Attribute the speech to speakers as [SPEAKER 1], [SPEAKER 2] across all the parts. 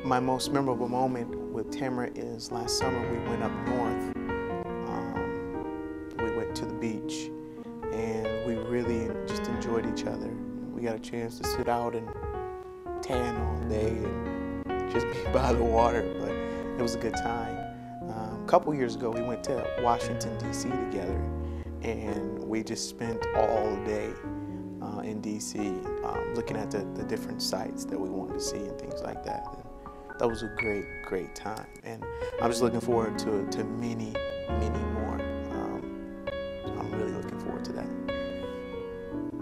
[SPEAKER 1] My most memorable moment with Tamara is last summer we went up north. We went to the beach and we really just enjoyed each other. We got a chance to sit out and tan all day and just be by the water, but it was a good time. A couple years ago we went to Washington, D.C. together, and we just spent all day in D.C. Looking at the different sites that we wanted to see and things like that. And that was a great time, and I'm just looking forward to many more. I'm really looking forward to that.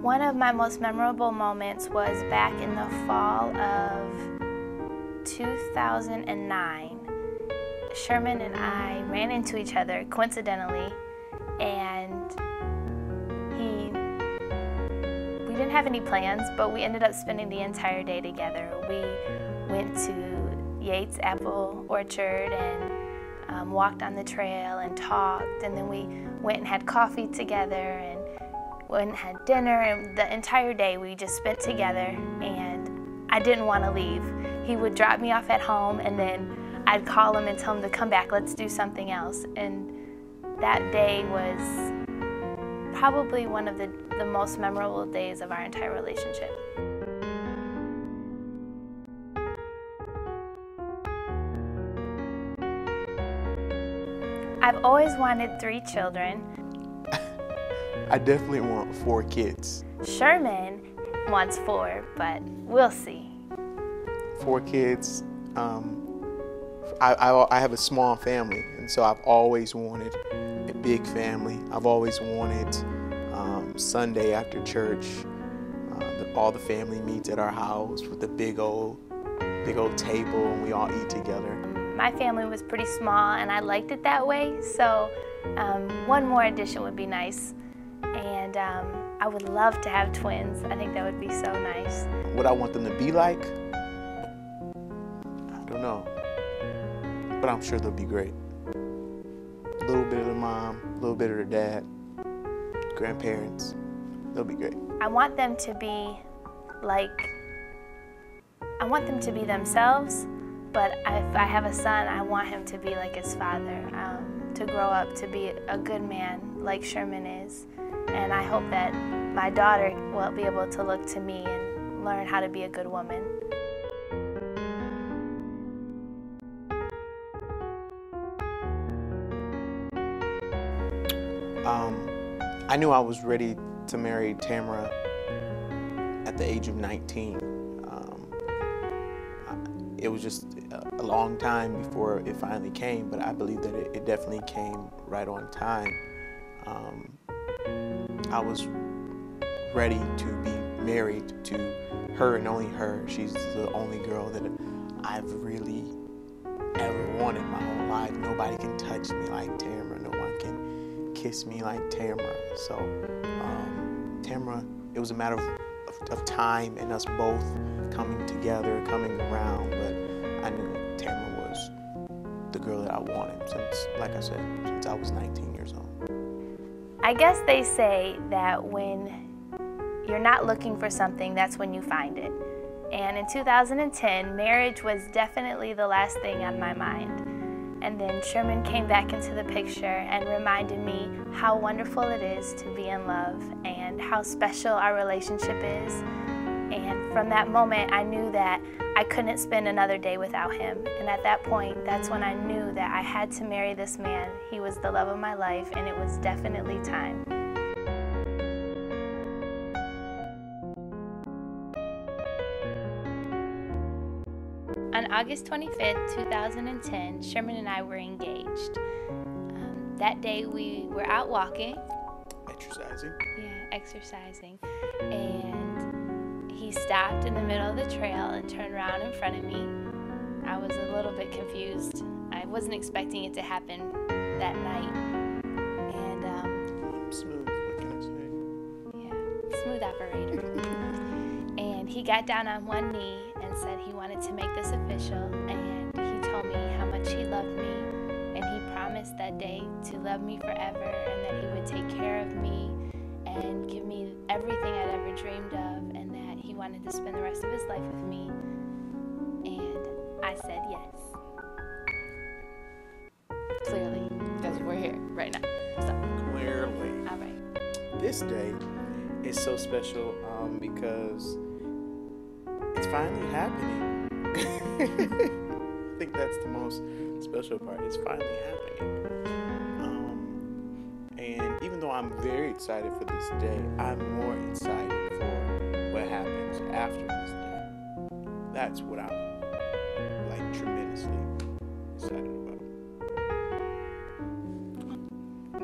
[SPEAKER 2] One of my most memorable moments was back in the fall of 2009. Sherman and I ran into each other coincidentally, and we didn't have any plans, but we ended up spending the entire day together. We went to Yates Apple Orchard and walked on the trail and talked, and then we went and had coffee together and went and had dinner, and the entire day we just spent together, and I didn't want to leave. He would drop me off at home, and then I'd call him and tell him to come back, let's do something else. And that day was probably one of the most memorable days of our entire relationship. I've always wanted 3 children.
[SPEAKER 1] I definitely want 4 kids.
[SPEAKER 2] Sherman wants 4, but we'll see.
[SPEAKER 1] 4 kids. I have a small family, and so I've always wanted a big family. I've always wanted Sunday after church, all the family meets at our house with a big old table, and we all eat together.
[SPEAKER 2] My family was pretty small, and I liked it that way, so one more addition would be nice. And I would love to have twins. I think that would be so nice.
[SPEAKER 1] What I want them to be like, I don't know, but I'm sure they'll be great. A little bit of their mom, a little bit of their dad, grandparents, they'll be great.
[SPEAKER 2] I want them to be themselves, but if I have a son, I want him to be like his father, to grow up to be a good man like Sherman is. And I hope that my daughter will be able to look to me and learn how to be a good woman.
[SPEAKER 1] I knew I was ready to marry Tamara at the age of 19. It was just a long time before it finally came, but I believe that it definitely came right on time. I was ready to be married to her and only her. She's the only girl that I've really ever wanted my whole life. Nobody can touch me like Tamara. No one can kiss me like Tamara. So Tamara, it was a matter of time and us both coming together, coming around, but I knew Tamara was the girl that I wanted since, like I said, since I was 19 years old.
[SPEAKER 2] I guess they say that when you're not looking for something, that's when you find it. And in 2010, marriage was definitely the last thing on my mind. And then Sherman came back into the picture and reminded me how wonderful it is to be in love and how special our relationship is. And from that moment, I knew that I couldn't spend another day without him. And at that point, that's when I knew that I had to marry this man. He was the love of my life, and it was definitely time. On August 25th, 2010, Sherman and I were engaged. That day we were out walking.
[SPEAKER 1] Exercising.
[SPEAKER 2] Yeah, exercising. And he stopped in the middle of the trail and turned around in front of me. I was a little bit confused. I wasn't expecting it to happen that night. And
[SPEAKER 1] smooth, what can I say?
[SPEAKER 2] Yeah, smooth operator. And he got down on one knee and said he wanted to make this official, and he told me how much he loved me, and he promised that day to love me forever, and that he would take care of me and give me everything I'd ever dreamed of, and that he wanted to spend the rest of his life with me. And I I said yes. Clearly, because we're here right now. So,
[SPEAKER 1] Clearly.
[SPEAKER 2] all right.
[SPEAKER 1] This day is so special because it's finally happening. I think that's the most special part. It's finally happening. And even though I'm very excited for this day, I'm more excited for what happens after this day. That's what I'm like tremendously excited about.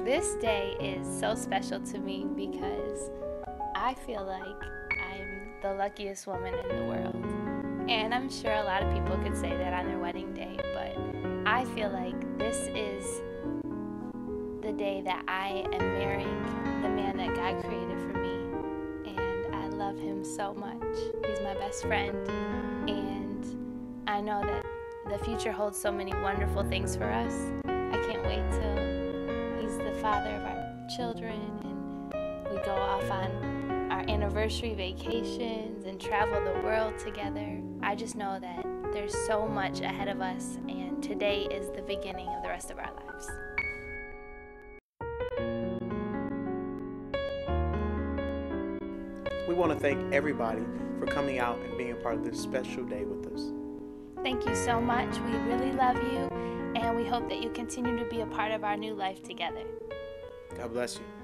[SPEAKER 2] This day is so special to me because I feel like I'm the luckiest woman in the world. And I'm sure a lot of people could say that on their wedding day, but I feel like this is the day that I am marrying the man that God created for me. And I love him so much. He's my best friend. And I know that the future holds so many wonderful things for us. I can't wait till he's the father of our children and we go off on our anniversary vacations and travel the world together. I just know that there's so much ahead of us, and today is the beginning of the rest of our lives.
[SPEAKER 1] We want to thank everybody for coming out and being a part of this special day with us.
[SPEAKER 2] Thank you so much. We really love you, and we hope that you continue to be a part of our new life together.
[SPEAKER 1] God bless you.